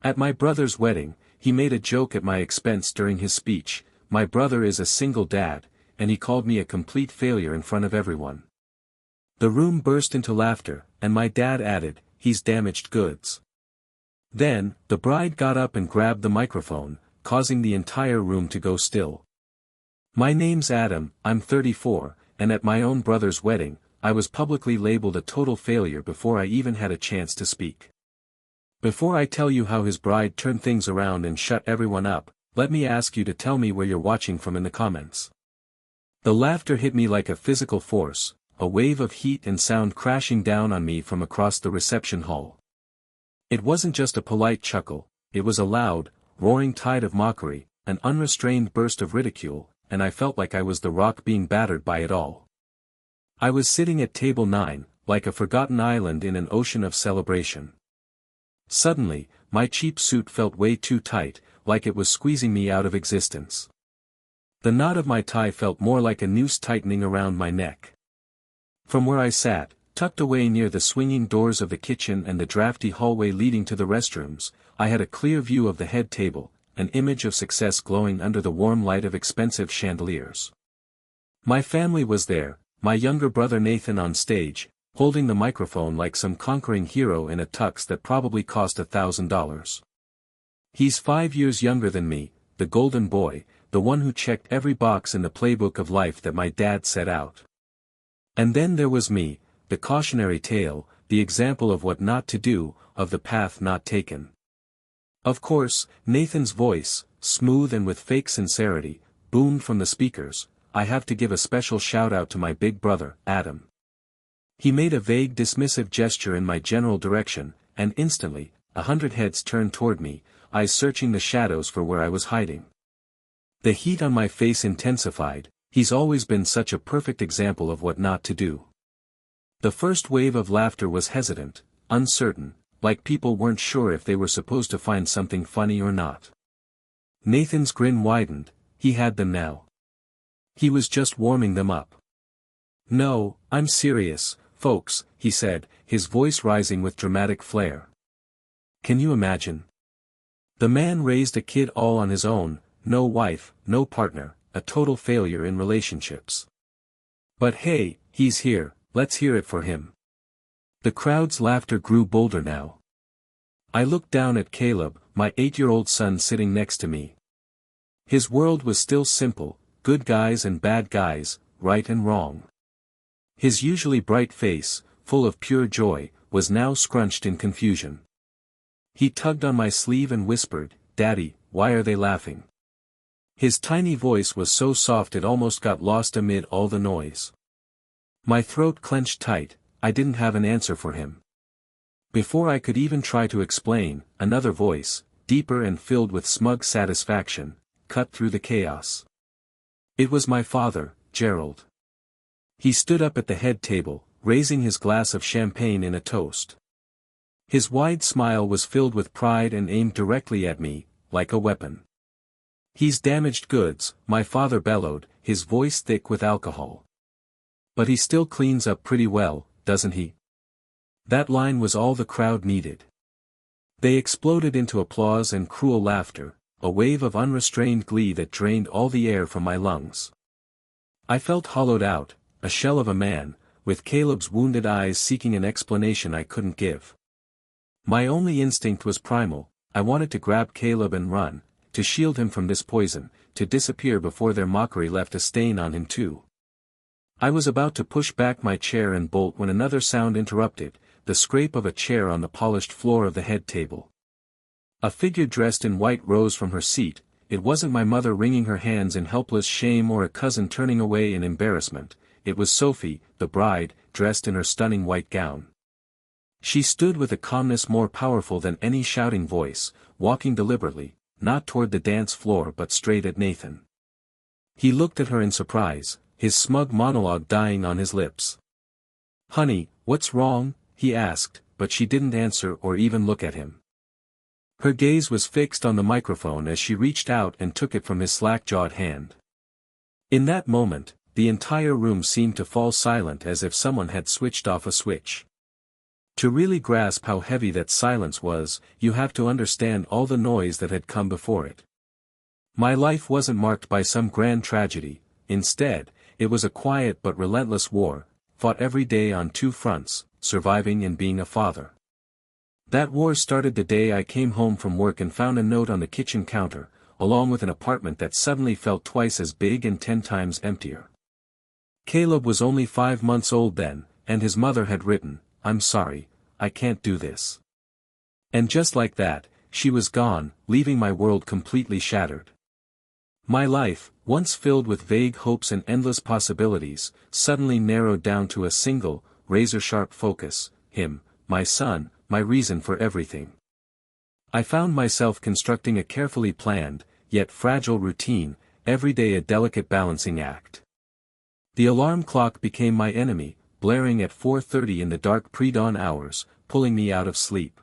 At my brother's wedding, he made a joke at my expense during his speech. My brother is a single dad, and he called me a complete failure in front of everyone. The room burst into laughter, and my dad added, "He's damaged goods." Then, the bride got up and grabbed the microphone, causing the entire room to go still. "My name's Adam, I'm 34, and at my own brother's wedding, I was publicly labeled a total failure before I even had a chance to speak. Before I tell you how his bride turned things around and shut everyone up, let me ask you to tell me where you're watching from in the comments." The laughter hit me like a physical force, a wave of heat and sound crashing down on me from across the reception hall. It wasn't just a polite chuckle, it was a loud, roaring tide of mockery, an unrestrained burst of ridicule, and I felt like I was the rock being battered by it all. I was sitting at table 9, like a forgotten island in an ocean of celebration. Suddenly, my cheap suit felt way too tight, like it was squeezing me out of existence. The knot of my tie felt more like a noose tightening around my neck. From where I sat, tucked away near the swinging doors of the kitchen and the drafty hallway leading to the restrooms, I had a clear view of the head table, an image of success glowing under the warm light of expensive chandeliers. My family was there, my younger brother Nathan on stage, holding the microphone like some conquering hero in a tux that probably cost $1,000. He's 5 years younger than me, the golden boy, the one who checked every box in the playbook of life that my dad set out. And then there was me, the cautionary tale, the example of what not to do, of the path not taken. Of course, Nathan's voice, smooth and with fake sincerity, boomed from the speakers. I have to give a special shout out to my big brother, Adam. He made a vague dismissive gesture in my general direction, and instantly, 100 heads turned toward me, eyes searching the shadows for where I was hiding. The heat on my face intensified. He's always been such a perfect example of what not to do. The first wave of laughter was hesitant, uncertain, like people weren't sure if they were supposed to find something funny or not. Nathan's grin widened, he had them now. He was just warming them up. "No, I'm serious, folks," he said, his voice rising with dramatic flair. Can you imagine? The man raised a kid all on his own, no wife, no partner, a total failure in relationships. But hey, he's here, let's hear it for him. The crowd's laughter grew bolder now. I looked down at Caleb, my 8-year-old son sitting next to me. His world was still simple, good guys and bad guys, right and wrong. His usually bright face, full of pure joy, was now scrunched in confusion. He tugged on my sleeve and whispered, "Daddy, why are they laughing?" His tiny voice was so soft it almost got lost amid all the noise. My throat clenched tight, I didn't have an answer for him. Before I could even try to explain, another voice, deeper and filled with smug satisfaction, cut through the chaos. It was my father, Gerald. He stood up at the head table, raising his glass of champagne in a toast. His wide smile was filled with pride and aimed directly at me, like a weapon. "He's damaged goods," my father bellowed, his voice thick with alcohol. "But he still cleans up pretty well, doesn't he?" That line was all the crowd needed. They exploded into applause and cruel laughter, a wave of unrestrained glee that drained all the air from my lungs. I felt hollowed out, a shell of a man, with Caleb's wounded eyes seeking an explanation I couldn't give. My only instinct was primal. I wanted to grab Caleb and run, to shield him from this poison, to disappear before their mockery left a stain on him too. I was about to push back my chair and bolt when another sound interrupted, the scrape of a chair on the polished floor of the head table. A figure dressed in white rose from her seat. It wasn't my mother wringing her hands in helpless shame or a cousin turning away in embarrassment. It was Sophie, the bride, dressed in her stunning white gown. She stood with a calmness more powerful than any shouting voice, walking deliberately, not toward the dance floor but straight at Nathan. He looked at her in surprise, his smug monologue dying on his lips. "Honey, what's wrong?" he asked, but she didn't answer or even look at him. Her gaze was fixed on the microphone as she reached out and took it from his slack-jawed hand. In that moment, the entire room seemed to fall silent as if someone had switched off a switch. To really grasp how heavy that silence was, you have to understand all the noise that had come before it. My life wasn't marked by some grand tragedy, instead, it was a quiet but relentless war, fought every day on two fronts, surviving and being a father. That war started the day I came home from work and found a note on the kitchen counter, along with an apartment that suddenly felt twice as big and 10 times emptier. Caleb was only 5 months old then, and his mother had written, "I'm sorry, I can't do this." And just like that, she was gone, leaving my world completely shattered. My life, once filled with vague hopes and endless possibilities, suddenly narrowed down to a single, razor-sharp focus: him, my son, my reason for everything. I found myself constructing a carefully planned, yet fragile routine, every day a delicate balancing act. The alarm clock became my enemy, blaring at 4:30 in the dark pre-dawn hours, pulling me out of sleep.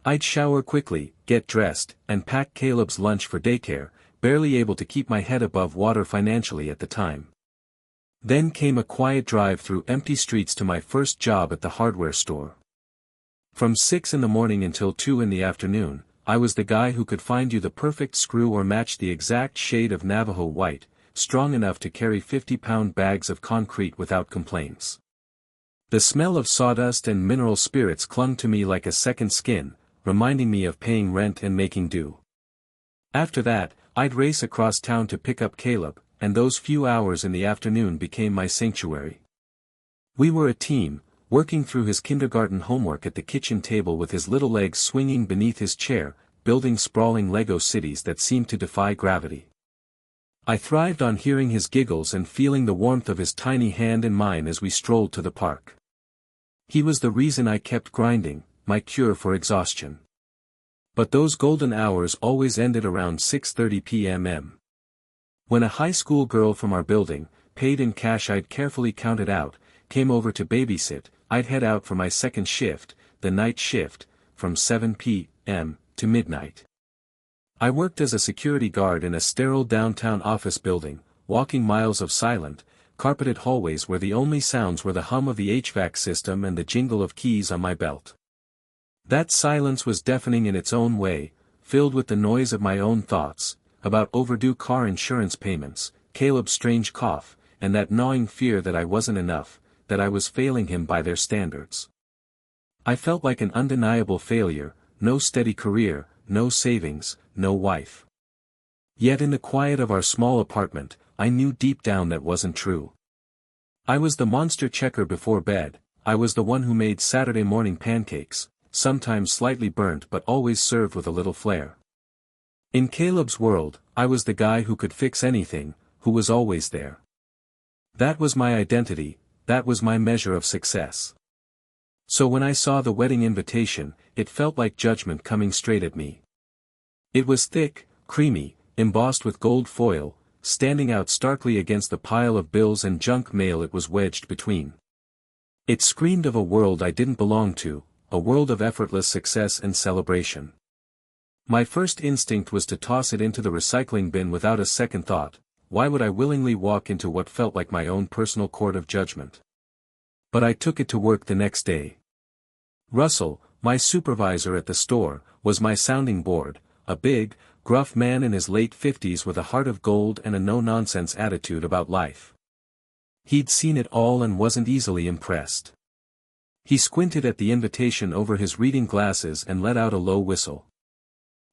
I'd shower quickly, get dressed, and pack Caleb's lunch for daycare, barely able to keep my head above water financially at the time. Then came a quiet drive through empty streets to my first job at the hardware store. From 6 in the morning until 2 in the afternoon, I was the guy who could find you the perfect screw or match the exact shade of Navajo white, strong enough to carry 50-pound bags of concrete without complaints. The smell of sawdust and mineral spirits clung to me like a second skin, reminding me of paying rent and making do. After that, I'd race across town to pick up Caleb, and those few hours in the afternoon became my sanctuary. We were a team, working through his kindergarten homework at the kitchen table with his little legs swinging beneath his chair, building sprawling Lego cities that seemed to defy gravity. I thrived on hearing his giggles and feeling the warmth of his tiny hand in mine as we strolled to the park. He was the reason I kept grinding, my cure for exhaustion. But those golden hours always ended around 6:30 p.m. When a high school girl from our building, paid in cash I'd carefully counted out, came over to babysit, I'd head out for my second shift, the night shift, from 7 p.m. to midnight. I worked as a security guard in a sterile downtown office building, walking miles of silent, carpeted hallways where the only sounds were the hum of the HVAC system and the jingle of keys on my belt. That silence was deafening in its own way, filled with the noise of my own thoughts, about overdue car insurance payments, Caleb's strange cough, and that gnawing fear that I wasn't enough, that I was failing him by their standards. I felt like an undeniable failure, no steady career, no savings, no wife. Yet in the quiet of our small apartment, I knew deep down that wasn't true. I was the monster checker before bed, I was the one who made Saturday morning pancakes, sometimes slightly burnt but always served with a little flair. In Caleb's world, I was the guy who could fix anything, who was always there. That was my identity, that was my measure of success. So when I saw the wedding invitation, it felt like judgment coming straight at me. It was thick, creamy, embossed with gold foil, standing out starkly against the pile of bills and junk mail it was wedged between. It screamed of a world I didn't belong to, a world of effortless success and celebration. My first instinct was to toss it into the recycling bin without a second thought. Why would I willingly walk into what felt like my own personal court of judgment? But I took it to work the next day. Russell, my supervisor at the store, was my sounding board, a big, gruff man in his late 50s with a heart of gold and a no-nonsense attitude about life. He'd seen it all and wasn't easily impressed. He squinted at the invitation over his reading glasses and let out a low whistle.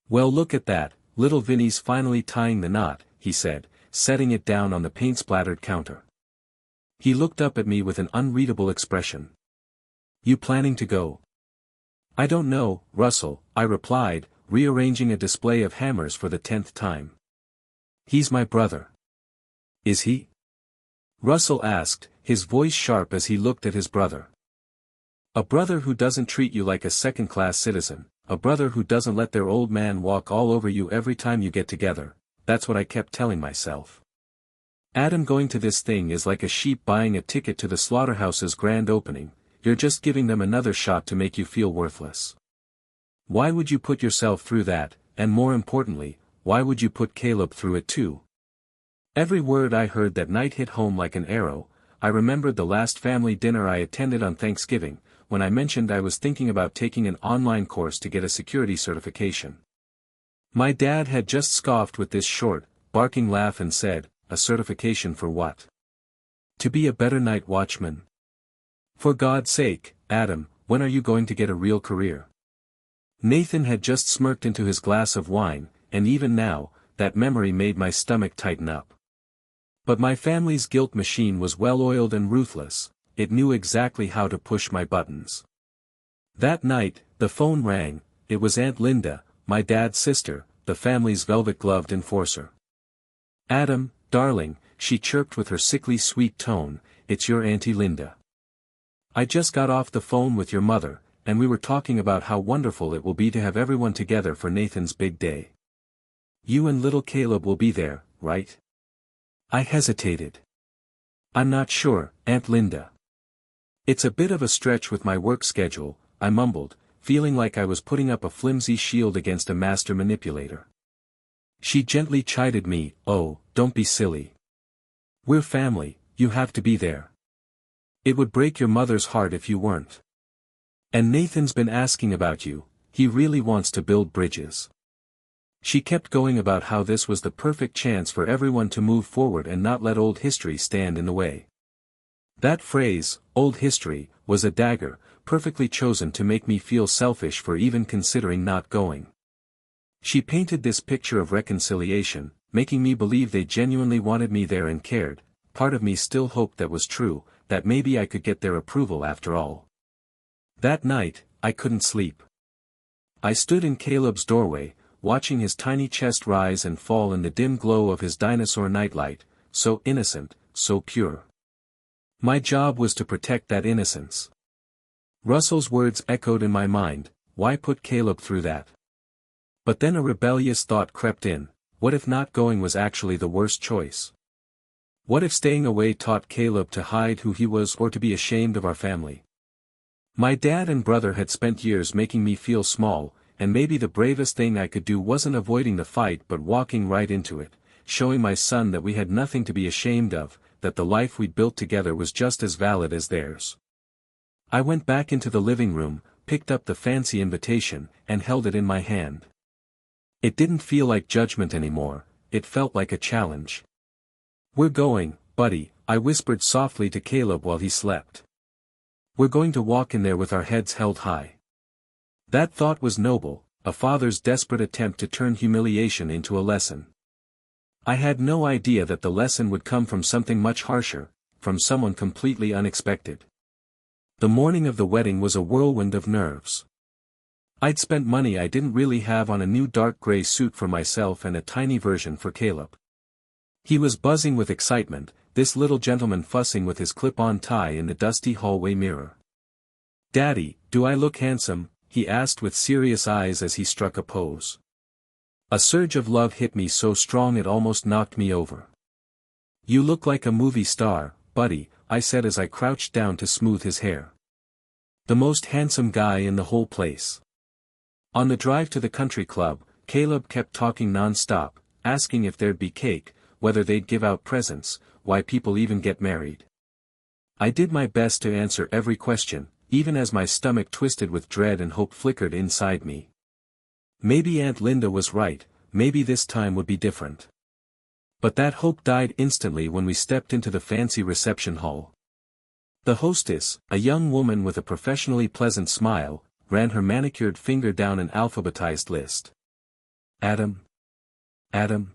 "Well, look at that, little Vinny's finally tying the knot," he said, setting it down on the paint-splattered counter. He looked up at me with an unreadable expression. "You planning to go?" "I don't know, Russell," I replied, rearranging a display of hammers for the 10th time. "He's my brother." "Is he?" Russell asked, his voice sharp as he looked at his brother. "A brother who doesn't treat you like a second-class citizen, a brother who doesn't let their old man walk all over you every time you get together," that's what I kept telling myself. "Adam, going to this thing is like a sheep buying a ticket to the slaughterhouse's grand opening, you're just giving them another shot to make you feel worthless. Why would you put yourself through that, and more importantly, why would you put Caleb through it too?" Every word I heard that night hit home like an arrow. I remembered the last family dinner I attended on Thanksgiving, when I mentioned I was thinking about taking an online course to get a security certification. My dad had just scoffed with this short, barking laugh and said, "A certification for what? To be a better night watchman? For God's sake, Adam, when are you going to get a real career?" Nathan had just smirked into his glass of wine, and even now, that memory made my stomach tighten up. But my family's guilt machine was well-oiled and ruthless, it knew exactly how to push my buttons. That night, the phone rang. It was Aunt Linda, my dad's sister, the family's velvet-gloved enforcer. "Adam, darling," she chirped with her sickly sweet tone, "it's your Auntie Linda. I just got off the phone with your mother, and we were talking about how wonderful it will be to have everyone together for Nathan's big day. You and little Caleb will be there, right?" I hesitated. "I'm not sure, Aunt Linda. It's a bit of a stretch with my work schedule," I mumbled, feeling like I was putting up a flimsy shield against a master manipulator. She gently chided me, "Oh, don't be silly. We're family, you have to be there. It would break your mother's heart if you weren't. And Nathan's been asking about you, he really wants to build bridges." She kept going about how this was the perfect chance for everyone to move forward and not let old history stand in the way. That phrase, old history, was a dagger, perfectly chosen to make me feel selfish for even considering not going. She painted this picture of reconciliation, making me believe they genuinely wanted me there and cared. Part of me still hoped that was true, that maybe I could get their approval after all. That night, I couldn't sleep. I stood in Caleb's doorway, watching his tiny chest rise and fall in the dim glow of his dinosaur nightlight, so innocent, so pure. My job was to protect that innocence. Russell's words echoed in my mind, why put Caleb through that? But then a rebellious thought crept in, what if not going was actually the worst choice? What if staying away taught Caleb to hide who he was or to be ashamed of our family? My dad and brother had spent years making me feel small, and maybe the bravest thing I could do wasn't avoiding the fight but walking right into it, showing my son that we had nothing to be ashamed of, that the life we'd built together was just as valid as theirs. I went back into the living room, picked up the fancy invitation, and held it in my hand. It didn't feel like judgment anymore, it felt like a challenge. "We're going, buddy," I whispered softly to Caleb while he slept. "We're going to walk in there with our heads held high." That thought was noble, a father's desperate attempt to turn humiliation into a lesson. I had no idea that the lesson would come from something much harsher, from someone completely unexpected. The morning of the wedding was a whirlwind of nerves. I'd spent money I didn't really have on a new dark gray suit for myself and a tiny version for Caleb. He was buzzing with excitement, this little gentleman fussing with his clip-on tie in the dusty hallway mirror. "Daddy, do I look handsome?" he asked with serious eyes as he struck a pose. A surge of love hit me so strong it almost knocked me over. "You look like a movie star, buddy," I said as I crouched down to smooth his hair. "The most handsome guy in the whole place." On the drive to the country club, Caleb kept talking non-stop, asking if there'd be cake, whether they'd give out presents, why people even get married. I did my best to answer every question, even as my stomach twisted with dread and hope flickered inside me. Maybe Aunt Linda was right, maybe this time would be different. But that hope died instantly when we stepped into the fancy reception hall. The hostess, a young woman with a professionally pleasant smile, ran her manicured finger down an alphabetized list. "Adam. Adam."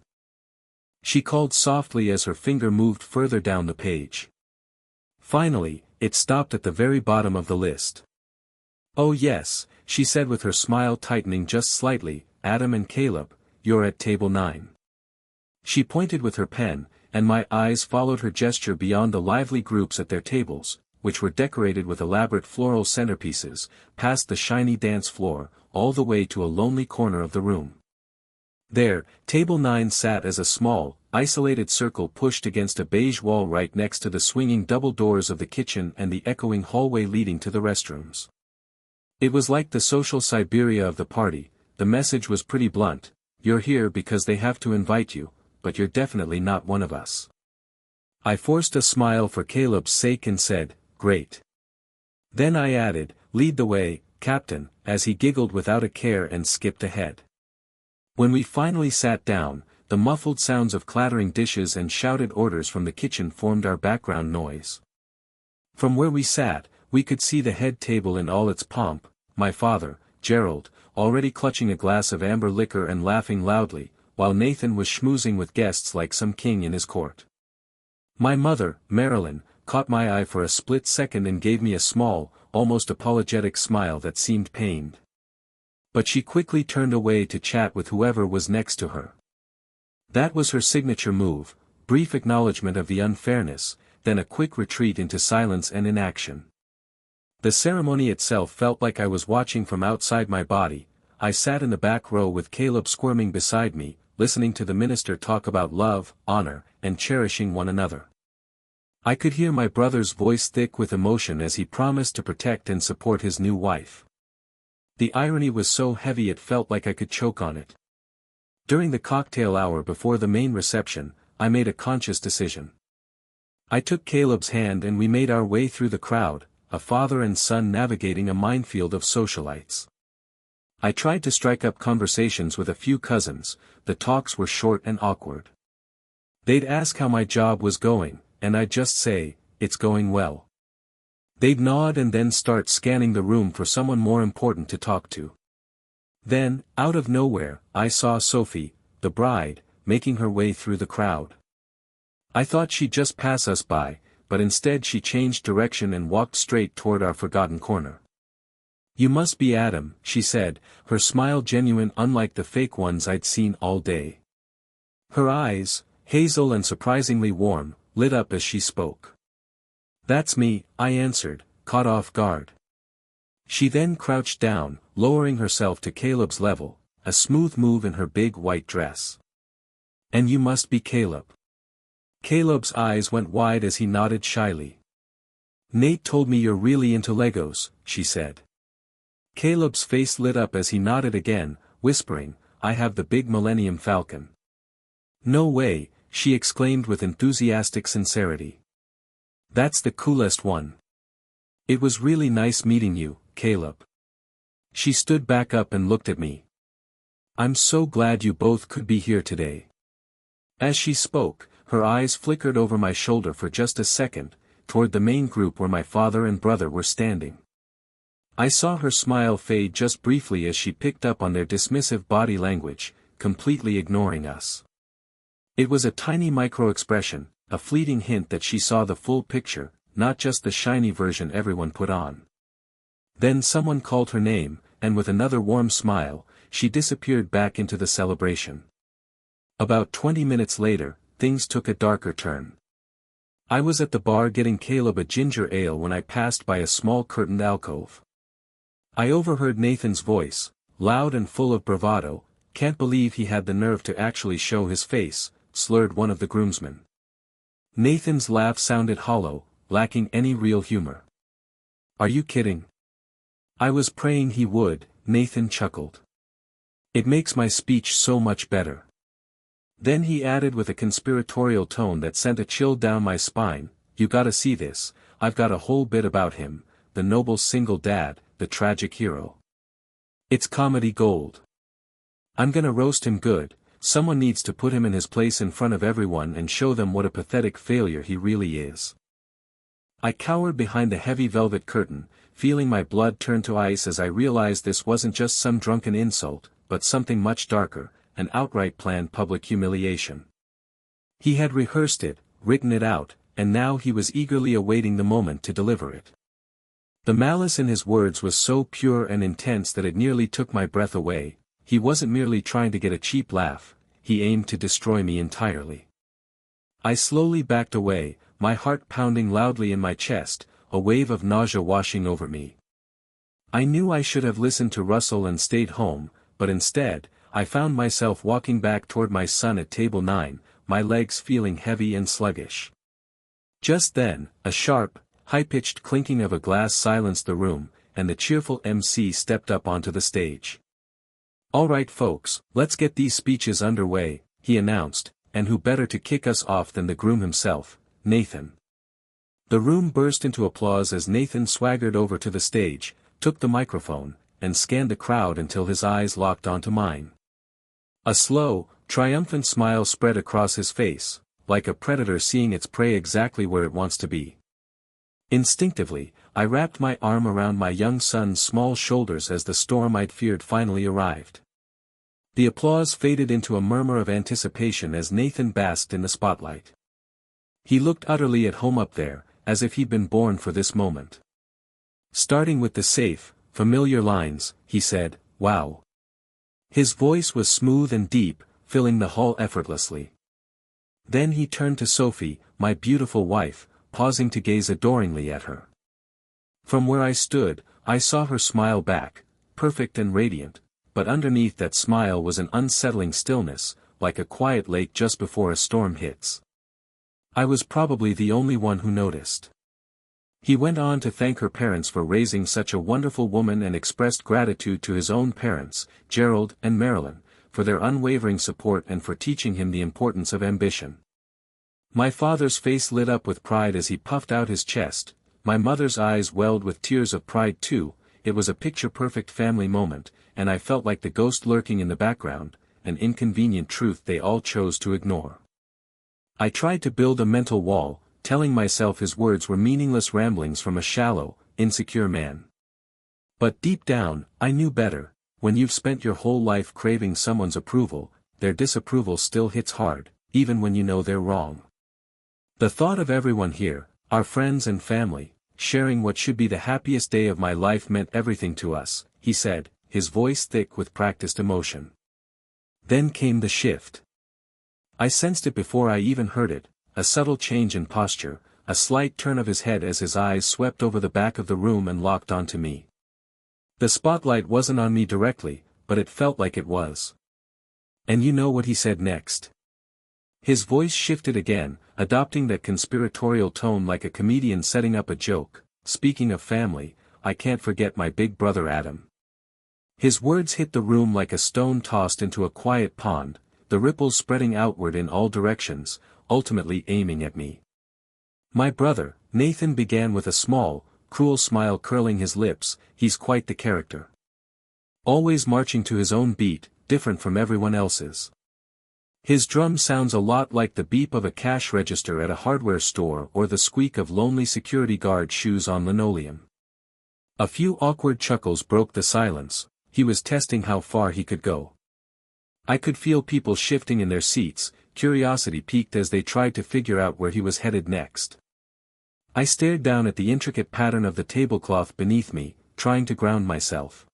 She called softly as her finger moved further down the page. Finally, it stopped at the very bottom of the list. "Oh yes," she said with her smile tightening just slightly, "Adam and Caleb, you're at table 9. She pointed with her pen, and my eyes followed her gesture beyond the lively groups at their tables, which were decorated with elaborate floral centerpieces, past the shiny dance floor, all the way to a lonely corner of the room. There, table 9 sat as a small, isolated circle pushed against a beige wall right next to the swinging double doors of the kitchen and the echoing hallway leading to the restrooms. It was like the social Siberia of the party. The message was pretty blunt: you're here because they have to invite you, but you're definitely not one of us. I forced a smile for Caleb's sake and said, "Great." Then I added, "Lead the way, Captain," as he giggled without a care and skipped ahead. When we finally sat down, the muffled sounds of clattering dishes and shouted orders from the kitchen formed our background noise. From where we sat, we could see the head table in all its pomp, my father, Gerald, already clutching a glass of amber liquor and laughing loudly, while Nathan was schmoozing with guests like some king in his court. My mother, Marilyn, caught my eye for a split second and gave me a small, almost apologetic smile that seemed pained. But she quickly turned away to chat with whoever was next to her. That was her signature move, brief acknowledgement of the unfairness, then a quick retreat into silence and inaction. The ceremony itself felt like I was watching from outside my body. I sat in the back row with Caleb squirming beside me, listening to the minister talk about love, honor, and cherishing one another. I could hear my brother's voice thick with emotion as he promised to protect and support his new wife. The irony was so heavy it felt like I could choke on it. During the cocktail hour before the main reception, I made a conscious decision. I took Caleb's hand and we made our way through the crowd, a father and son navigating a minefield of socialites. I tried to strike up conversations with a few cousins. The talks were short and awkward. They'd ask how my job was going, and I'd just say, "It's going well." They'd nod and then start scanning the room for someone more important to talk to. Then, out of nowhere, I saw Sophie, the bride, making her way through the crowd. I thought she'd just pass us by, but instead she changed direction and walked straight toward our forgotten corner. "You must be Adam," she said, her smile genuine unlike the fake ones I'd seen all day. Her eyes, hazel and surprisingly warm, lit up as she spoke. "That's me," I answered, caught off guard. She then crouched down, lowering herself to Caleb's level, a smooth move in her big white dress. "And you must be Caleb." Caleb's eyes went wide as he nodded shyly. "Nate told me you're really into Legos," she said. Caleb's face lit up as he nodded again, whispering, "I have the big Millennium Falcon." "No way," she exclaimed with enthusiastic sincerity. "That's the coolest one." "It was really nice meeting you, Caleb." She stood back up and looked at me. "I'm so glad you both could be here today." As she spoke, her eyes flickered over my shoulder for just a second, toward the main group where my father and brother were standing. I saw her smile fade just briefly as she picked up on their dismissive body language, completely ignoring us. It was a tiny micro-expression, a fleeting hint that she saw the full picture, not just the shiny version everyone put on. Then someone called her name, and with another warm smile, she disappeared back into the celebration. About 20 minutes later, things took a darker turn. I was at the bar getting Caleb a ginger ale when I passed by a small curtained alcove. I overheard Nathan's voice, loud and full of bravado. "Can't believe he had the nerve to actually show his face," slurred one of the groomsmen. Nathan's laugh sounded hollow, lacking any real humor. "Are you kidding?" "I was praying he would," Nathan chuckled. "It makes my speech so much better." Then he added with a conspiratorial tone that sent a chill down my spine, "You gotta see this, I've got a whole bit about him, the noble single dad, the tragic hero. It's comedy gold. I'm gonna roast him good. Someone needs to put him in his place in front of everyone and show them what a pathetic failure he really is." I cowered behind the heavy velvet curtain, feeling my blood turn to ice as I realized this wasn't just some drunken insult, but something much darker, an outright planned public humiliation. He had rehearsed it, written it out, and now he was eagerly awaiting the moment to deliver it. The malice in his words was so pure and intense that it nearly took my breath away. He wasn't merely trying to get a cheap laugh, he aimed to destroy me entirely. I slowly backed away, my heart pounding loudly in my chest, a wave of nausea washing over me. I knew I should have listened to Russell and stayed home, but instead, I found myself walking back toward my son at table 9, my legs feeling heavy and sluggish. Just then, a sharp, high-pitched clinking of a glass silenced the room, and the cheerful MC stepped up onto the stage. "All right folks, let's get these speeches underway," he announced, and who better to kick us off than the groom himself, Nathan. The room burst into applause as Nathan swaggered over to the stage, took the microphone, and scanned the crowd until his eyes locked onto mine. A slow, triumphant smile spread across his face, like a predator seeing its prey exactly where it wants to be. Instinctively, I wrapped my arm around my young son's small shoulders as the storm I'd feared finally arrived. The applause faded into a murmur of anticipation as Nathan basked in the spotlight. He looked utterly at home up there, as if he'd been born for this moment. Starting with the safe, familiar lines, he said, "Wow." His voice was smooth and deep, filling the hall effortlessly. Then he turned to Sophie, my beautiful wife, pausing to gaze adoringly at her. From where I stood, I saw her smile back, perfect and radiant, but underneath that smile was an unsettling stillness, like a quiet lake just before a storm hits. I was probably the only one who noticed. He went on to thank her parents for raising such a wonderful woman and expressed gratitude to his own parents, Gerald and Marilyn, for their unwavering support and for teaching him the importance of ambition. My father's face lit up with pride as he puffed out his chest, my mother's eyes welled with tears of pride too. It was a picture-perfect family moment, and I felt like the ghost lurking in the background, an inconvenient truth they all chose to ignore. I tried to build a mental wall, telling myself his words were meaningless ramblings from a shallow, insecure man. But deep down, I knew better. When you've spent your whole life craving someone's approval, their disapproval still hits hard, even when you know they're wrong. The thought of everyone here, our friends and family, sharing what should be the happiest day of my life meant everything to us, he said, his voice thick with practiced emotion. Then came the shift. I sensed it before I even heard it, a subtle change in posture, a slight turn of his head as his eyes swept over the back of the room and locked onto me. The spotlight wasn't on me directly, but it felt like it was. And you know what he said next? His voice shifted again, adopting that conspiratorial tone like a comedian setting up a joke. "Speaking of family, I can't forget my big brother Adam." His words hit the room like a stone tossed into a quiet pond, the ripples spreading outward in all directions, ultimately aiming at me. "My brother," Nathan began with a small, cruel smile curling his lips, "he's quite the character. Always marching to his own beat, different from everyone else's. His drum sounds a lot like the beep of a cash register at a hardware store or the squeak of lonely security guard shoes on linoleum." A few awkward chuckles broke the silence. He was testing how far he could go. I could feel people shifting in their seats, curiosity piqued as they tried to figure out where he was headed next. I stared down at the intricate pattern of the tablecloth beneath me, trying to ground myself.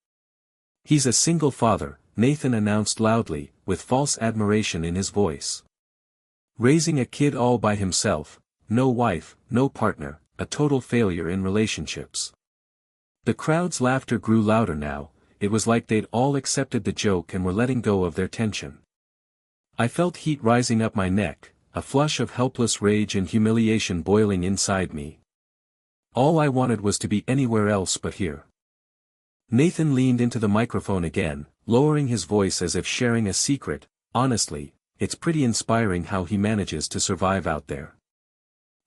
"He's a single father," Nathan announced loudly, with false admiration in his voice. "Raising a kid all by himself, no wife, no partner, a total failure in relationships." The crowd's laughter grew louder now. It was like they'd all accepted the joke and were letting go of their tension. I felt heat rising up my neck, a flush of helpless rage and humiliation boiling inside me. All I wanted was to be anywhere else but here. Nathan leaned into the microphone again, lowering his voice as if sharing a secret. "Honestly, it's pretty inspiring how he manages to survive out there.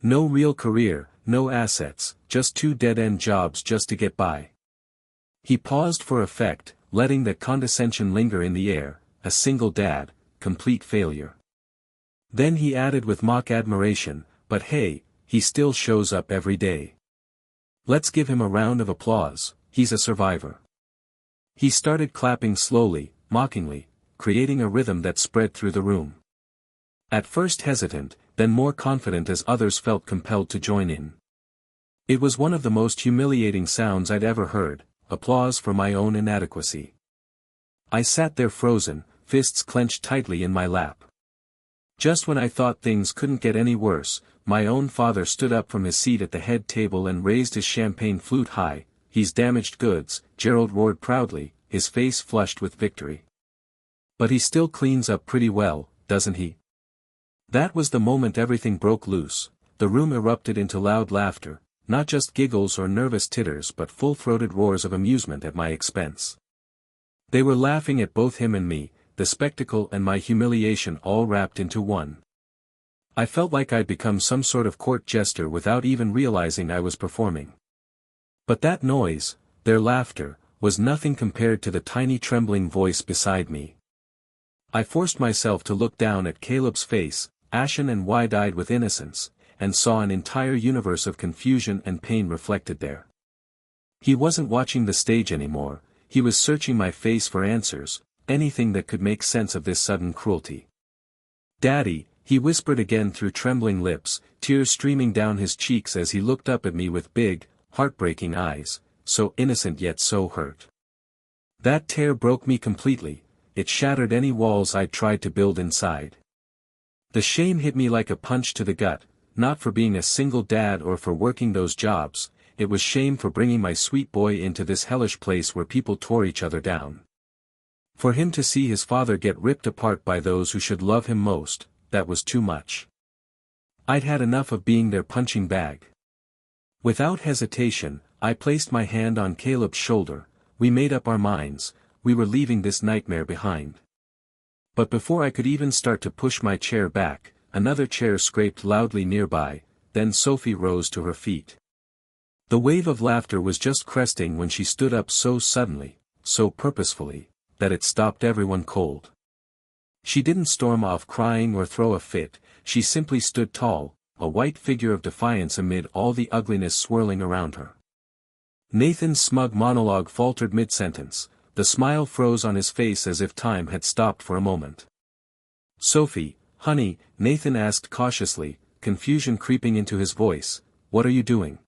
No real career, no assets, just 2 dead-end jobs just to get by." He paused for effect, letting that condescension linger in the air. "A single dad, complete failure." Then he added with mock admiration, "But hey, he still shows up every day. Let's give him a round of applause, he's a survivor." He started clapping slowly, mockingly, creating a rhythm that spread through the room. At first hesitant, then more confident as others felt compelled to join in. It was one of the most humiliating sounds I'd ever heard, applause for my own inadequacy. I sat there frozen, fists clenched tightly in my lap. Just when I thought things couldn't get any worse, my own father stood up from his seat at the head table and raised his champagne flute high. "He's damaged goods," Gerald roared proudly, his face flushed with victory. "But he still cleans up pretty well, doesn't he?" That was the moment everything broke loose. The room erupted into loud laughter, not just giggles or nervous titters but full-throated roars of amusement at my expense. They were laughing at both him and me, the spectacle and my humiliation all wrapped into one. I felt like I'd become some sort of court jester without even realizing I was performing. But that noise, their laughter, was nothing compared to the tiny trembling voice beside me. I forced myself to look down at Caleb's face, ashen and wide-eyed with innocence, and saw an entire universe of confusion and pain reflected there. He wasn't watching the stage anymore, he was searching my face for answers, anything that could make sense of this sudden cruelty. "Daddy," he whispered again through trembling lips, tears streaming down his cheeks as he looked up at me with big, heartbreaking eyes, so innocent yet so hurt. That tear broke me completely, it shattered any walls I'd tried to build inside. The shame hit me like a punch to the gut, not for being a single dad or for working those jobs, it was shame for bringing my sweet boy into this hellish place where people tore each other down. For him to see his father get ripped apart by those who should love him most, that was too much. I'd had enough of being their punching bag. Without hesitation, I placed my hand on Caleb's shoulder, we made up our minds, we were leaving this nightmare behind. But before I could even start to push my chair back, another chair scraped loudly nearby, then Sophie rose to her feet. The wave of laughter was just cresting when she stood up so suddenly, so purposefully, that it stopped everyone cold. She didn't storm off crying or throw a fit, she simply stood tall, a white figure of defiance amid all the ugliness swirling around her. Nathan's smug monologue faltered mid-sentence, the smile froze on his face as if time had stopped for a moment. "Sophie, honey," Nathan asked cautiously, confusion creeping into his voice, "what are you doing?"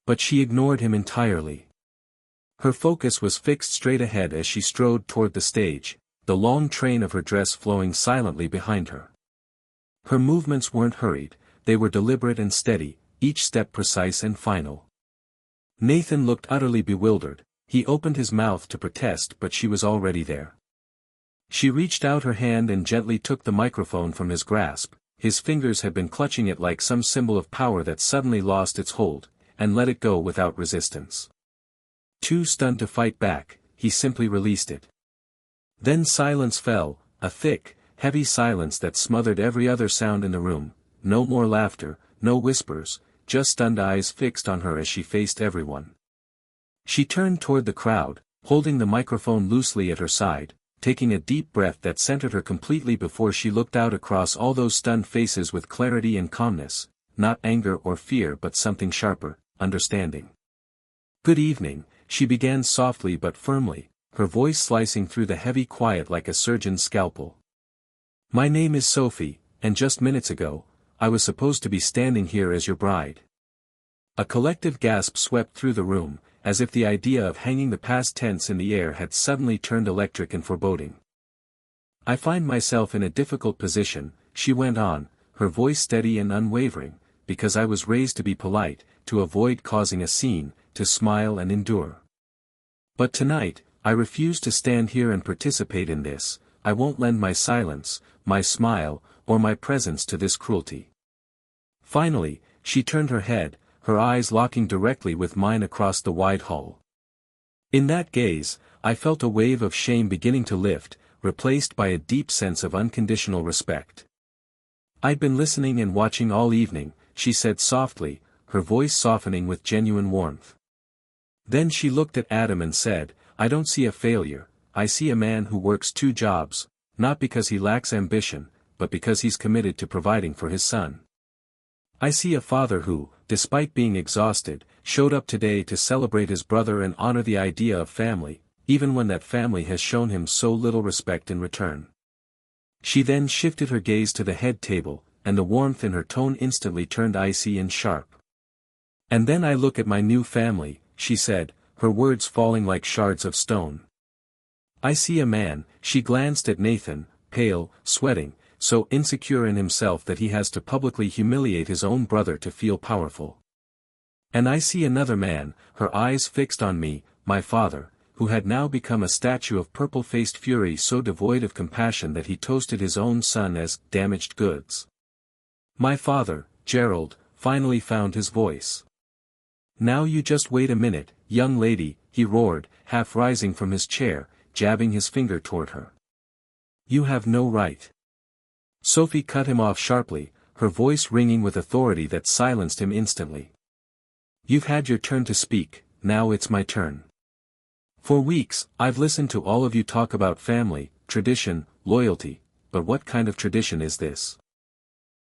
But she ignored him entirely. Her focus was fixed straight ahead as she strode toward the stage, the long train of her dress flowing silently behind her. Her movements weren't hurried, they were deliberate and steady, each step precise and final. Nathan looked utterly bewildered, he opened his mouth to protest but she was already there. She reached out her hand and gently took the microphone from his grasp, his fingers had been clutching it like some symbol of power that suddenly lost its hold, and let it go without resistance. Too stunned to fight back, he simply released it. Then silence fell, a thick, heavy silence that smothered every other sound in the room, no more laughter, no whispers, just stunned eyes fixed on her as she faced everyone. She turned toward the crowd, holding the microphone loosely at her side, taking a deep breath that centered her completely before she looked out across all those stunned faces with clarity and calmness, not anger or fear but something sharper, understanding. "Good evening," she began softly but firmly, her voice slicing through the heavy quiet like a surgeon's scalpel. "My name is Sophie, and just minutes ago, I was supposed to be standing here as your bride." A collective gasp swept through the room, as if the idea of hanging the past tense in the air had suddenly turned electric and foreboding. "I find myself in a difficult position," she went on, her voice steady and unwavering, "because I was raised to be polite, to avoid causing a scene, to smile and endure. But tonight, I refuse to stand here and participate in this, I won't lend my silence, my smile, or my presence to this cruelty." Finally, she turned her head, her eyes locking directly with mine across the wide hall. In that gaze, I felt a wave of shame beginning to lift, replaced by a deep sense of unconditional respect. "I'd been listening and watching all evening," she said softly, her voice softening with genuine warmth. Then she looked at Adam and said, "I don't see a failure, I see a man who works 2 jobs, not because he lacks ambition, but because he's committed to providing for his son. I see a father who, despite being exhausted, showed up today to celebrate his brother and honor the idea of family, even when that family has shown him so little respect in return." She then shifted her gaze to the head table, and the warmth in her tone instantly turned icy and sharp. "And then I look at my new family," she said, her words falling like shards of stone. "I see a man," she glanced at Nathan, pale, sweating, so insecure in himself that he has to publicly humiliate his own brother to feel powerful. "And I see another man," her eyes fixed on me, my father, who had now become a statue of purple-faced fury so devoid of compassion that he toasted his own son as damaged goods. My father, Gerald, finally found his voice. "Now you just wait a minute, young lady," he roared, half rising from his chair, jabbing his finger toward her. "You have no right." Sophie cut him off sharply, her voice ringing with authority that silenced him instantly. "You've had your turn to speak, now it's my turn. For weeks, I've listened to all of you talk about family, tradition, loyalty, but what kind of tradition is this?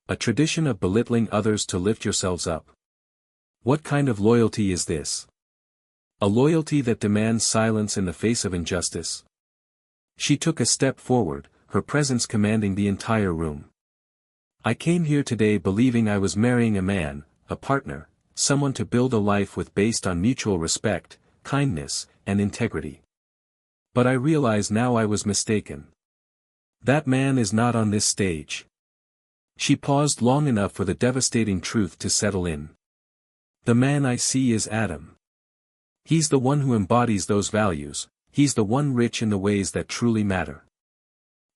A tradition of belittling others to lift yourselves up. What kind of loyalty is this? A loyalty that demands silence in the face of injustice? She took a step forward, her presence commanding the entire room. I came here today believing I was marrying a man, a partner, someone to build a life with based on mutual respect, kindness, and integrity. But I realize now I was mistaken. That man is not on this stage. She paused long enough for the devastating truth to settle in. The man I see is Adam. He's the one who embodies those values, he's the one rich in the ways that truly matter.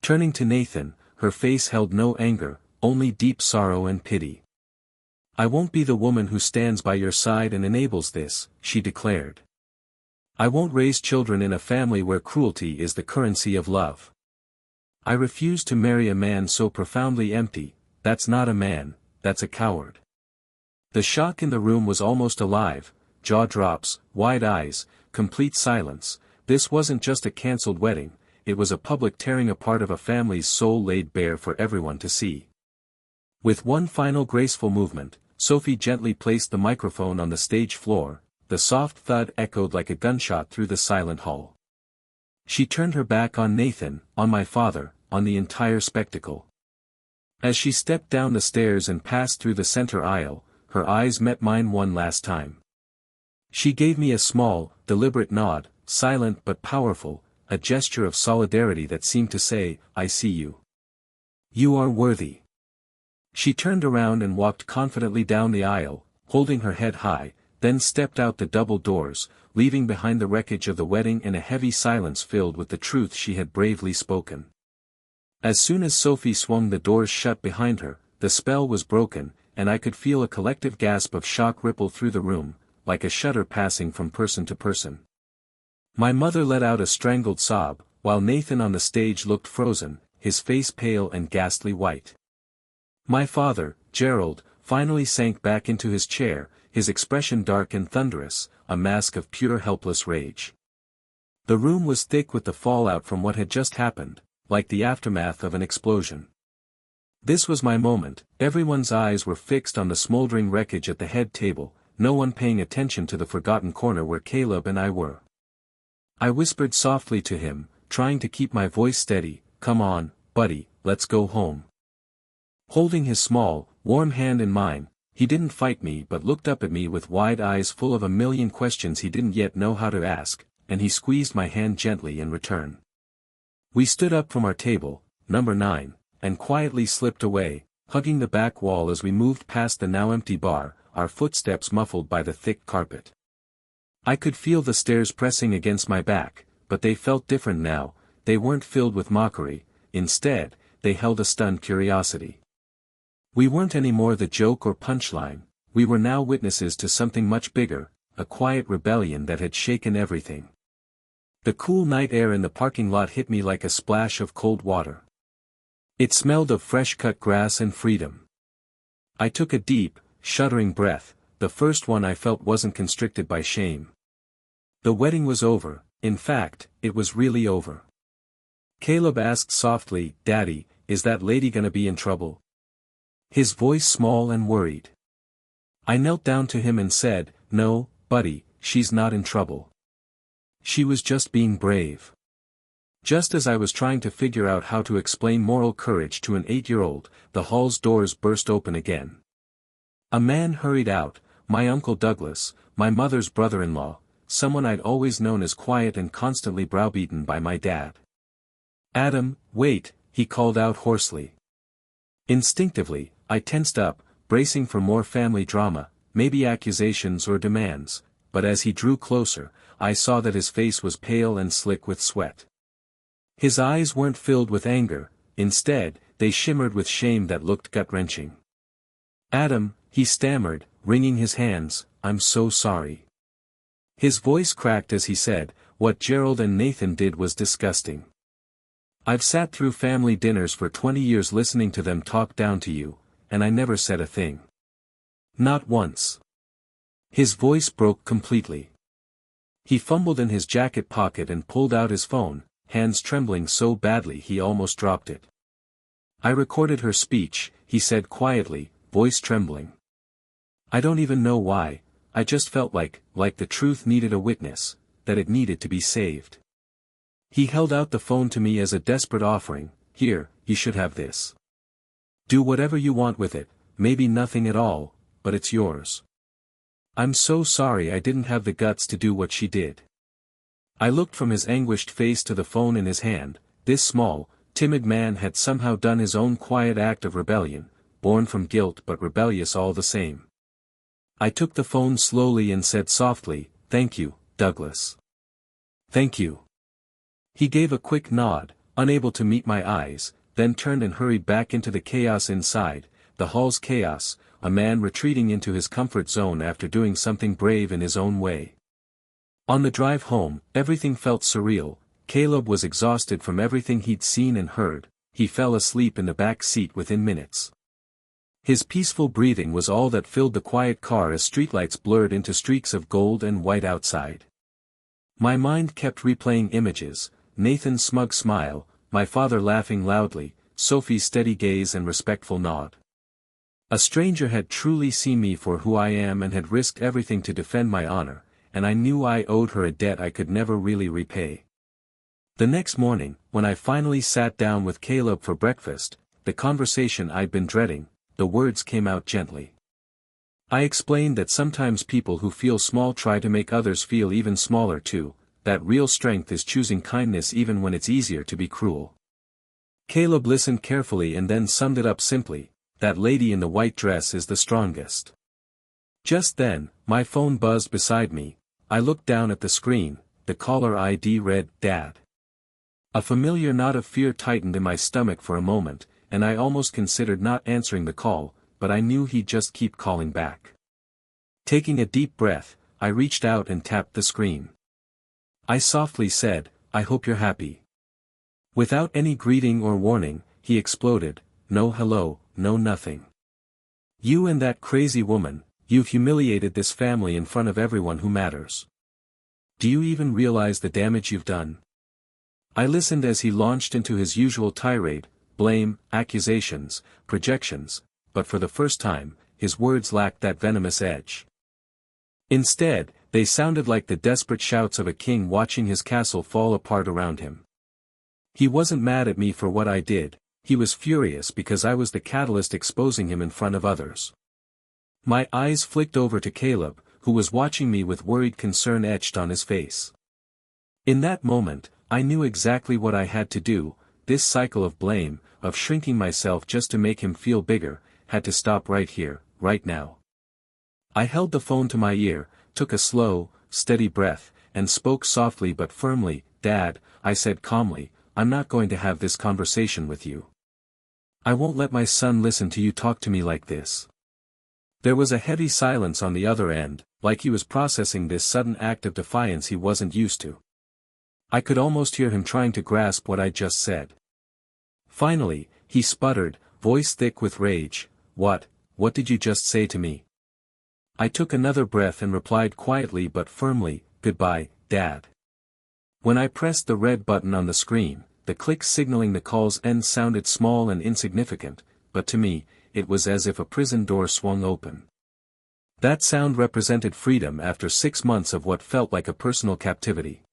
Turning to Nathan, her face held no anger, only deep sorrow and pity. I won't be the woman who stands by your side and enables this, she declared. I won't raise children in a family where cruelty is the currency of love. I refuse to marry a man so profoundly empty. That's not a man, that's a coward. The shock in the room was almost alive, jaw drops, wide eyes, complete silence. This wasn't just a cancelled wedding, it was a public tearing apart of a family's soul laid bare for everyone to see. With one final graceful movement, Sophie gently placed the microphone on the stage floor, the soft thud echoed like a gunshot through the silent hall. She turned her back on Nathan, on my father, on the entire spectacle. As she stepped down the stairs and passed through the center aisle, her eyes met mine one last time. She gave me a small, deliberate nod, silent but powerful, a gesture of solidarity that seemed to say, I see you. You are worthy. She turned around and walked confidently down the aisle, holding her head high, then stepped out the double doors, leaving behind the wreckage of the wedding and a heavy silence filled with the truth she had bravely spoken. As soon as Sophie swung the doors shut behind her, the spell was broken, and I could feel a collective gasp of shock ripple through the room, like a shudder passing from person to person. My mother let out a strangled sob, while Nathan on the stage looked frozen, his face pale and ghastly white. My father, Gerald, finally sank back into his chair, his expression dark and thunderous, a mask of pure helpless rage. The room was thick with the fallout from what had just happened, like the aftermath of an explosion. This was my moment, everyone's eyes were fixed on the smoldering wreckage at the head table, no one paying attention to the forgotten corner where Caleb and I were. I whispered softly to him, trying to keep my voice steady, come on, buddy, let's go home. Holding his small, warm hand in mine, he didn't fight me but looked up at me with wide eyes full of a million questions he didn't yet know how to ask, and he squeezed my hand gently in return. We stood up from our table, number 9, and quietly slipped away, hugging the back wall as we moved past the now empty bar, our footsteps muffled by the thick carpet. I could feel the stairs pressing against my back, but they felt different now, they weren't filled with mockery, instead, they held a stunned curiosity. We weren't anymore the joke or punchline, we were now witnesses to something much bigger, a quiet rebellion that had shaken everything. The cool night air in the parking lot hit me like a splash of cold water. It smelled of fresh-cut grass and freedom. I took a deep, shuddering breath, the first one I felt wasn't constricted by shame. The wedding was over, in fact, it was really over. Caleb asked softly, Daddy, is that lady gonna be in trouble? His voice small and worried. I knelt down to him and said, No, buddy, she's not in trouble. She was just being brave. Just as I was trying to figure out how to explain moral courage to an 8-year-old, the hall's doors burst open again. A man hurried out, my Uncle Douglas, my mother's brother-in-law, someone I'd always known as quiet and constantly browbeaten by my dad. Adam, wait, he called out hoarsely. Instinctively, I tensed up, bracing for more family drama, maybe accusations or demands, but as he drew closer, I saw that his face was pale and slick with sweat. His eyes weren't filled with anger, instead, they shimmered with shame that looked gut-wrenching. Adam, he stammered, wringing his hands, I'm so sorry. His voice cracked as he said, what Gerald and Nathan did was disgusting. I've sat through family dinners for 20 years listening to them talk down to you, and I never said a thing. Not once. His voice broke completely. He fumbled in his jacket pocket and pulled out his phone, hands trembling so badly he almost dropped it. "I recorded her speech," he said quietly, voice trembling. "I don't even know why, I just felt like the truth needed a witness, that it needed to be saved." He held out the phone to me as a desperate offering. "Here, you should have this. Do whatever you want with it, maybe nothing at all, but it's yours." "I'm so sorry I didn't have the guts to do what she did." I looked from his anguished face to the phone in his hand. This small, timid man had somehow done his own quiet act of rebellion, born from guilt but rebellious all the same. I took the phone slowly and said softly, "Thank you, Douglas. Thank you." He gave a quick nod, unable to meet my eyes, then turned and hurried back into the chaos inside, the hall's chaos, a man retreating into his comfort zone after doing something brave in his own way. On the drive home, everything felt surreal. Caleb was exhausted from everything he'd seen and heard. He fell asleep in the back seat within minutes. His peaceful breathing was all that filled the quiet car as streetlights blurred into streaks of gold and white outside. My mind kept replaying images: Nathan's smug smile, my father laughing loudly, Sophie's steady gaze and respectful nod. A stranger had truly seen me for who I am and had risked everything to defend my honor, and I knew I owed her a debt I could never really repay. The next morning, when I finally sat down with Caleb for breakfast, the conversation I'd been dreading, the words came out gently. I explained that sometimes people who feel small try to make others feel even smaller too, that real strength is choosing kindness even when it's easier to be cruel. Caleb listened carefully and then summed it up simply: "That lady in the white dress is the strongest." Just then, my phone buzzed beside me. I looked down at the screen. The caller ID read, "Dad." A familiar knot of fear tightened in my stomach for a moment, and I almost considered not answering the call, but I knew he'd just keep calling back. Taking a deep breath, I reached out and tapped the screen. I softly said, "I hope you're happy." Without any greeting or warning, he exploded, "No hello, no nothing. You and that crazy woman, you've humiliated this family in front of everyone who matters. Do you even realize the damage you've done?" I listened as he launched into his usual tirade: blame, accusations, projections, but for the first time, his words lacked that venomous edge. Instead, they sounded like the desperate shouts of a king watching his castle fall apart around him. He wasn't mad at me for what I did, he was furious because I was the catalyst exposing him in front of others. My eyes flicked over to Caleb, who was watching me with worried concern etched on his face. In that moment, I knew exactly what I had to do. This cycle of blame, of shrinking myself just to make him feel bigger, had to stop right here, right now. I held the phone to my ear, took a slow, steady breath, and spoke softly but firmly. "Dad," I said calmly, "I'm not going to have this conversation with you. I won't let my son listen to you talk to me like this." There was a heavy silence on the other end, like he was processing this sudden act of defiance he wasn't used to. I could almost hear him trying to grasp what I just said. Finally, he sputtered, voice thick with rage, What did you just say to me?" I took another breath and replied quietly but firmly, "Goodbye, Dad." When I pressed the red button on the screen, the click signaling the call's end sounded small and insignificant, but to me, it was as if a prison door swung open. That sound represented freedom after 6 months of what felt like a personal captivity.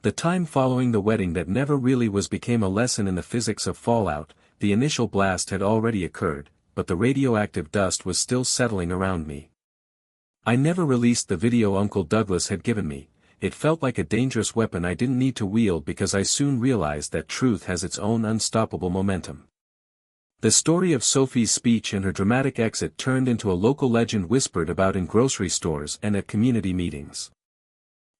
The time following the wedding that never really was became a lesson in the physics of fallout. The initial blast had already occurred, but the radioactive dust was still settling around me. I never released the video Uncle Douglas had given me. It felt like a dangerous weapon I didn't need to wield because I soon realized that truth has its own unstoppable momentum. The story of Sophie's speech and her dramatic exit turned into a local legend whispered about in grocery stores and at community meetings.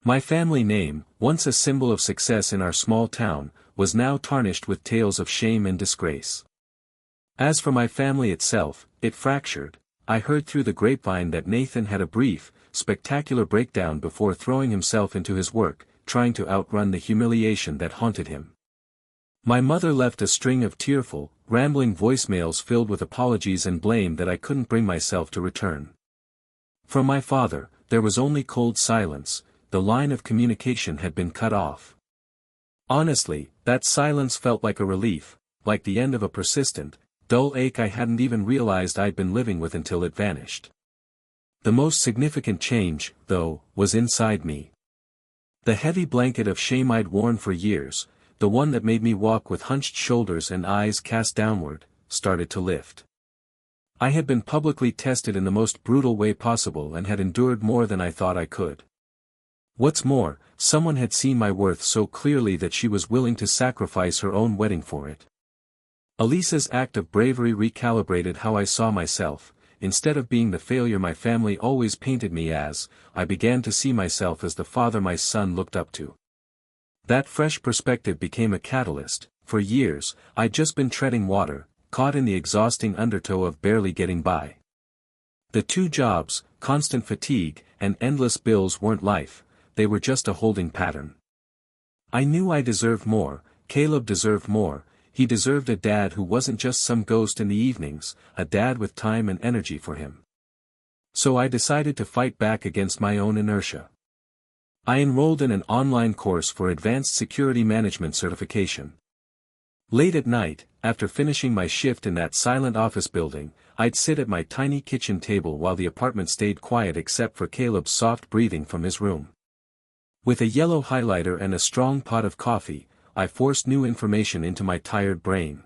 My family name, once a symbol of success in our small town, was now tarnished with tales of shame and disgrace. As for my family itself, it fractured. I heard through the grapevine that Nathan had a brief, spectacular breakdown before throwing himself into his work, trying to outrun the humiliation that haunted him. My mother left a string of tearful, rambling voicemails filled with apologies and blame that I couldn't bring myself to return. From my father, there was only cold silence. the line of communication had been cut off. Honestly, that silence felt like a relief, like the end of a persistent, dull ache I hadn't even realized I'd been living with until it vanished. The most significant change, though, was inside me. The heavy blanket of shame I'd worn for years, the one that made me walk with hunched shoulders and eyes cast downward, started to lift. I had been publicly tested in the most brutal way possible and had endured more than I thought I could. What's more, someone had seen my worth so clearly that she was willing to sacrifice her own wedding for it. Elisa's act of bravery recalibrated how I saw myself. Instead of being the failure my family always painted me as, I began to see myself as the father my son looked up to. That fresh perspective became a catalyst. For years, I'd just been treading water, caught in the exhausting undertow of barely getting by. The 2 jobs, constant fatigue, and endless bills weren't life, they were just a holding pattern. I knew I deserved more. Caleb deserved more. He deserved a dad who wasn't just some ghost in the evenings, a dad with time and energy for him. So I decided to fight back against my own inertia. I enrolled in an online course for advanced security management certification. Late at night, after finishing my shift in that silent office building, I'd sit at my tiny kitchen table while the apartment stayed quiet except for Caleb's soft breathing from his room. With a yellow highlighter and a strong pot of coffee, I forced new information into my tired brain.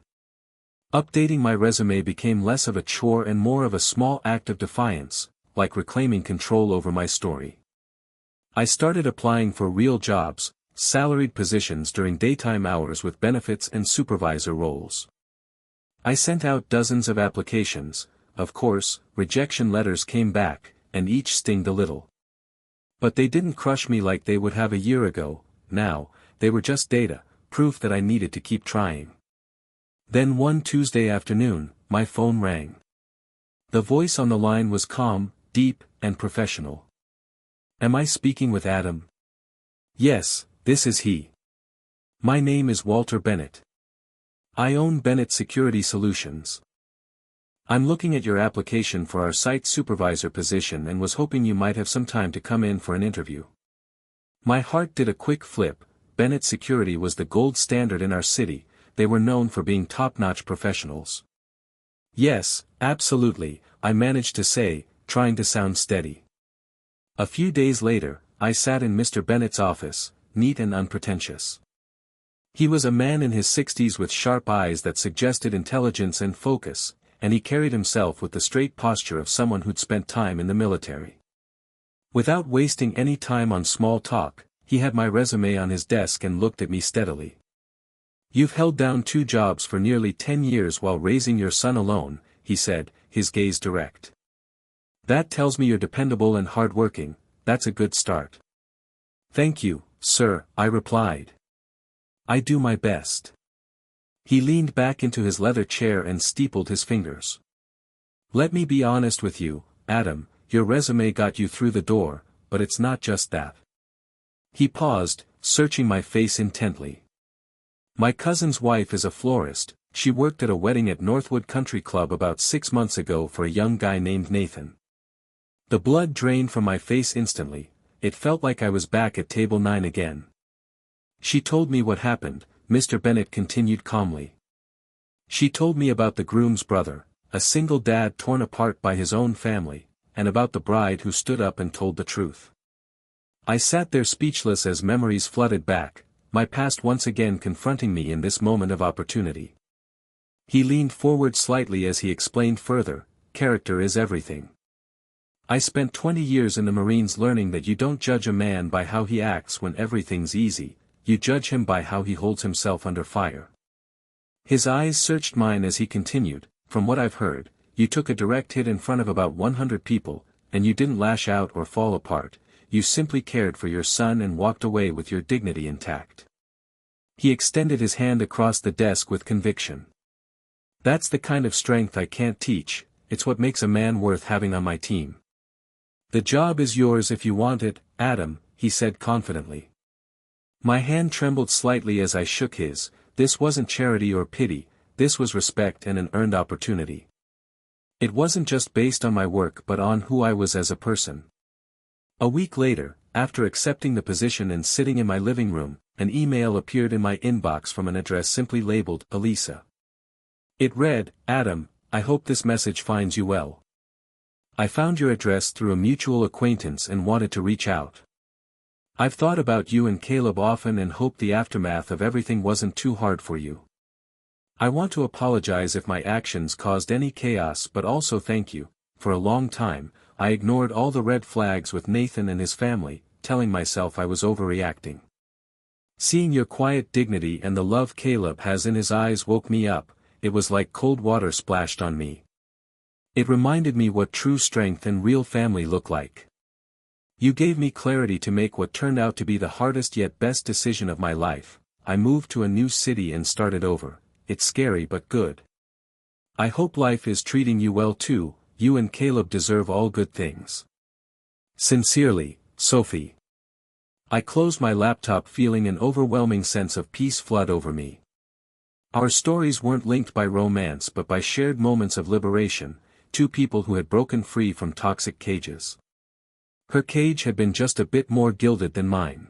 Updating my resume became less of a chore and more of a small act of defiance, like reclaiming control over my story. I started applying for real jobs, salaried positions during daytime hours with benefits and supervisor roles. I sent out dozens of applications. Of course, rejection letters came back, and each stinged a little. But they didn't crush me like they would have a year ago. Now, they were just data, proof that I needed to keep trying. Then one Tuesday afternoon, my phone rang. The voice on the line was calm, deep, and professional. "Am I speaking with Adam?" "Yes, this is he. My name is Walter Bennett. I own Bennett Security Solutions. I'm looking at your application for our site supervisor position and was hoping you might have some time to come in for an interview." My heart did a quick flip. Bennett Security was the gold standard in our city. They were known for being top-notch professionals. "Yes, absolutely," I managed to say, trying to sound steady. A few days later, I sat in Mr. Bennett's office, neat and unpretentious. He was a man in his 60s with sharp eyes that suggested intelligence and focus, and he carried himself with the straight posture of someone who'd spent time in the military. Without wasting any time on small talk, he had my resume on his desk and looked at me steadily. "You've held down 2 jobs for nearly 10 years while raising your son alone," he said, his gaze direct. "That tells me you're dependable and hardworking. That's a good start." "Thank you, sir," I replied. "I do my best." He leaned back into his leather chair and steepled his fingers. "Let me be honest with you, Adam, your resume got you through the door, but it's not just that." He paused, searching my face intently. "My cousin's wife is a florist. She worked at a wedding at Northwood Country Club about 6 months ago for a young guy named Nathan." The blood drained from my face instantly. It felt like I was back at table 9 again. "She told me what happened," Mr. Bennett continued calmly. "She told me about the groom's brother, a single dad torn apart by his own family, and about the bride who stood up and told the truth." I sat there speechless as memories flooded back, my past once again confronting me in this moment of opportunity. He leaned forward slightly as he explained further, "Character is everything. I spent 20 years in the Marines learning that you don't judge a man by how he acts when everything's easy, you judge him by how he holds himself under fire." His eyes searched mine as he continued, "From what I've heard, you took a direct hit in front of about 100 people, and you didn't lash out or fall apart. You simply cared for your son and walked away with your dignity intact." He extended his hand across the desk with conviction. "That's the kind of strength I can't teach. It's what makes a man worth having on my team." "The job is yours if you want it, Adam," he said confidently. My hand trembled slightly as I shook his. This wasn't charity or pity, this was respect and an earned opportunity. It wasn't just based on my work but on who I was as a person. A week later, after accepting the position and sitting in my living room, an email appeared in my inbox from an address simply labeled Elisa. It read, "Adam, I hope this message finds you well. I found your address through a mutual acquaintance and wanted to reach out. I've thought about you and Caleb often and hoped the aftermath of everything wasn't too hard for you. I want to apologize if my actions caused any chaos, but also thank you. For a long time, I ignored all the red flags with Nathan and his family, telling myself I was overreacting. Seeing your quiet dignity and the love Caleb has in his eyes woke me up. It was like cold water splashed on me. It reminded me what true strength and real family look like. You gave me clarity to make what turned out to be the hardest yet best decision of my life. I moved to a new city and started over. It's scary but good. I hope life is treating you well too. You and Caleb deserve all good things. Sincerely, Sophie." I closed my laptop feeling an overwhelming sense of peace flood over me. Our stories weren't linked by romance but by shared moments of liberation, two people who had broken free from toxic cages. Her cage had been just a bit more gilded than mine.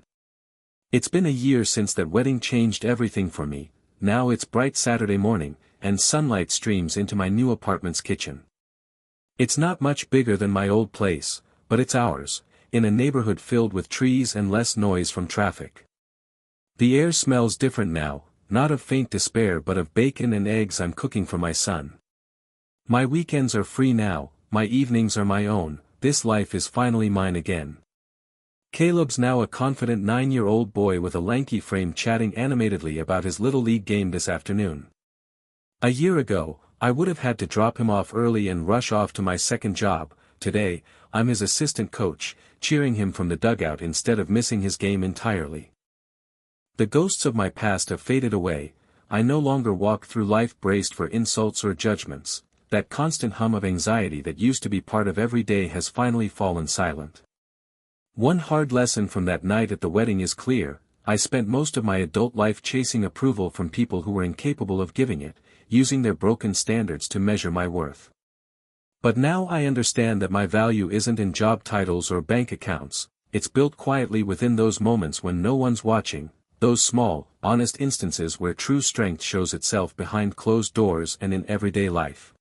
It's been a year since that wedding changed everything for me. Now it's bright Saturday morning, and sunlight streams into my new apartment's kitchen. It's not much bigger than my old place, but it's ours, in a neighborhood filled with trees and less noise from traffic. The air smells different now, not of faint despair but of bacon and eggs I'm cooking for my son. My weekends are free now, my evenings are my own, this life is finally mine again. Caleb's now a confident 9-year-old boy with a lanky frame chatting animatedly about his Little League game this afternoon. A year ago, I would have had to drop him off early and rush off to my second job. Today, I'm his assistant coach, cheering him from the dugout instead of missing his game entirely. The ghosts of my past have faded away. I no longer walk through life braced for insults or judgments. That constant hum of anxiety that used to be part of every day has finally fallen silent. One hard lesson from that night at the wedding is clear. I spent most of my adult life chasing approval from people who were incapable of giving it, using their broken standards to measure my worth. But now I understand that my value isn't in job titles or bank accounts. It's built quietly within those moments when no one's watching, those small, honest instances where true strength shows itself behind closed doors and in everyday life.